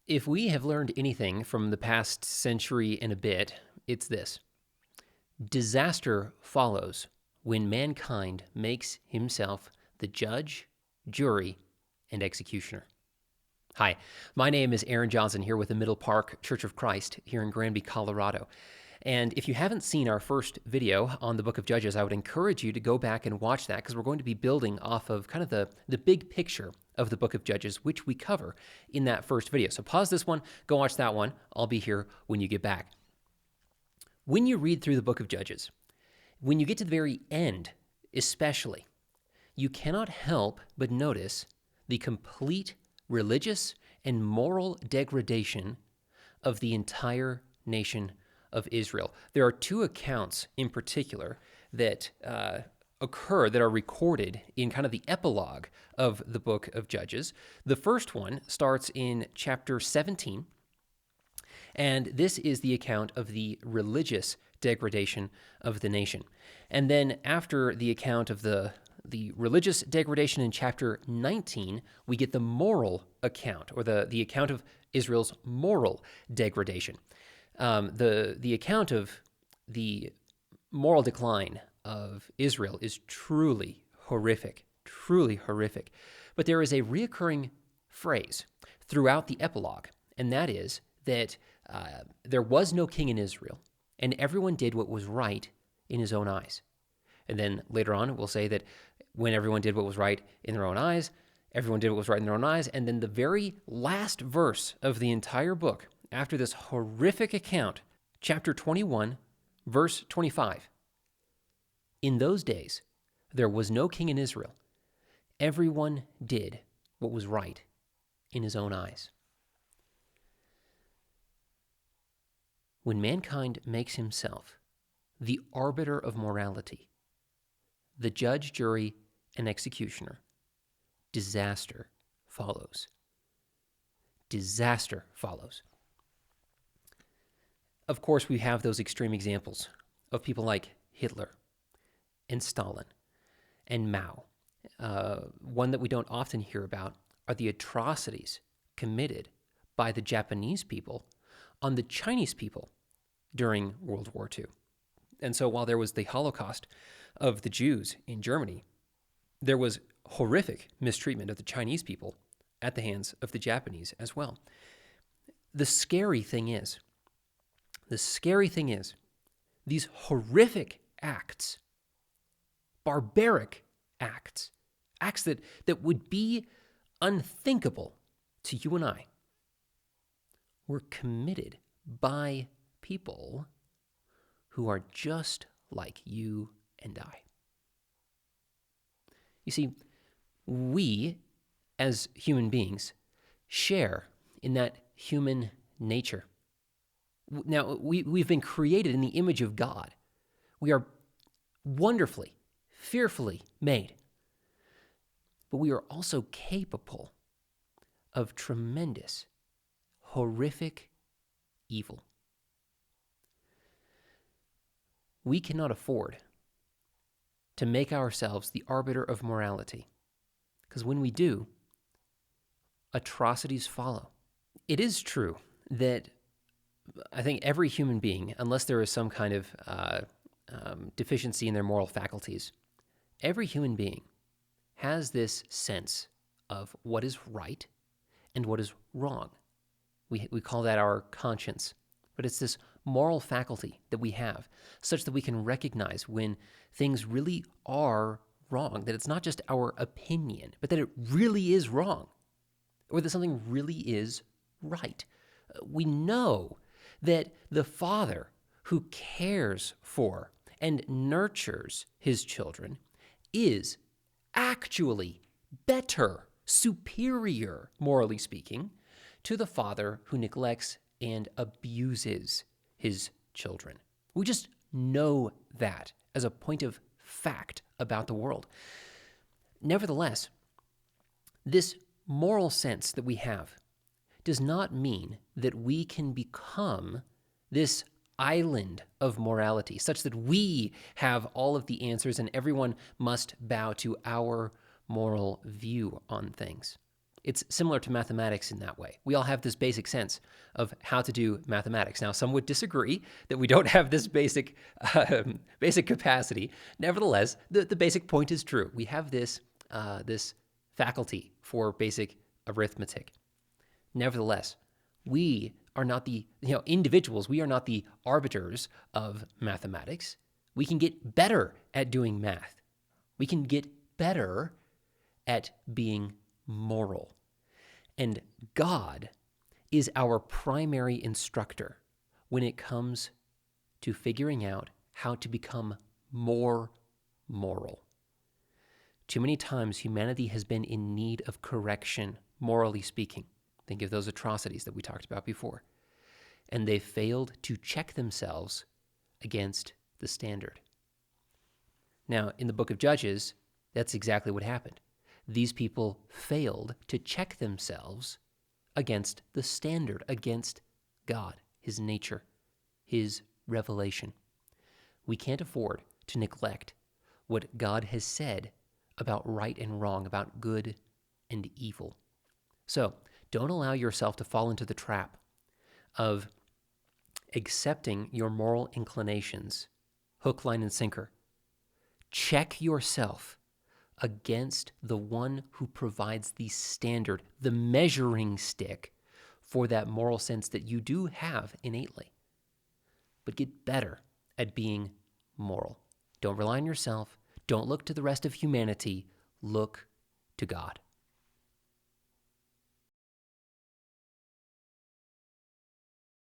If we have learned anything from the past century and a bit, it's this: disaster follows when mankind makes himself the judge, jury, and executioner. Hi, my name is Aaron Johnson here with the Middle Park Church of Christ here in Granby, Colorado. And if you haven't seen our first video on the book of Judges, I would encourage you to go back and watch that because we're going to be building off of kind of the big picture of the book of Judges, which we cover in that first video. So pause this one, go watch that one. I'll be here when you get back. When you read through the book of Judges, when you get to the very end, especially, you cannot help but notice the complete religious and moral degradation of the entire nation of Israel. There are two accounts in particular that occur, that are recorded in kind of the epilogue of the book of Judges. The first one starts in chapter 17, and this is the account of the religious degradation of the nation. And then after the account of the religious degradation in chapter 19, we get the moral account, or the account of Israel's moral degradation. The account of the moral decline of Israel is truly horrific, truly horrific. But there is a reoccurring phrase throughout the epilogue, and that is that there was no king in Israel, and everyone did what was right in his own eyes. And then later on, we'll say that when everyone did what was right in their own eyes, everyone did what was right in their own eyes. And then the very last verse of the entire book, after this horrific account, chapter 21, verse 25. In those days, there was no king in Israel. Everyone did what was right in his own eyes. When mankind makes himself the arbiter of morality, the judge, jury, and executioner, disaster follows. Disaster follows. Of course, we have those extreme examples of people like Hitler and Stalin and Mao. One that we don't often hear about are the atrocities committed by the Japanese people on the Chinese people during World War II. And so while there was the Holocaust of the Jews in Germany, there was horrific mistreatment of the Chinese people at the hands of the Japanese as well. The scary thing is, these horrific acts, barbaric acts that would be unthinkable to you and I, were committed by people who are just like you and I. You see, we, as human beings, share in that human nature. Now, we've been created in the image of God. We are wonderfully, fearfully made. But we are also capable of tremendous, horrific evil. We cannot afford to make ourselves the arbiter of morality, because when we do, atrocities follow. It is true that I think every human being, unless there is some kind of deficiency in their moral faculties, every human being has this sense of what is right and what is wrong. We call that our conscience, but it's this moral faculty that we have such that we can recognize when things really are wrong, that it's not just our opinion, but that it really is wrong, or that something really is right. We know that the Father who cares for and nurtures his children is actually better, superior, morally speaking, to the father who neglects and abuses his children. We just know that as a point of fact about the world. Nevertheless, this moral sense that we have does not mean that we can become this island of morality, such that we have all of the answers and everyone must bow to our moral view on things. It's similar to mathematics in that way. We all have this basic sense of how to do mathematics. Now, some would disagree that we don't have this basic capacity. Nevertheless, the basic point is true. We have this faculty for basic arithmetic. Nevertheless, we are not the individuals. We are not the arbiters of mathematics. We can get better at doing math. We can get better at being moral. And God is our primary instructor when it comes to figuring out how to become more moral. Too many times humanity has been in need of correction, morally speaking. Think of those atrocities that we talked about before. And they failed to check themselves against the standard. Now, in the book of Judges, that's exactly what happened. These people failed to check themselves against the standard, against God, his nature, his revelation. We can't afford to neglect what God has said about right and wrong, about good and evil. So, don't allow yourself to fall into the trap of accepting your moral inclinations, hook, line, and sinker. Check yourself against the one who provides the standard, the measuring stick for that moral sense that you do have innately. But get better at being moral. Don't rely on yourself. Don't look to the rest of humanity. Look to God.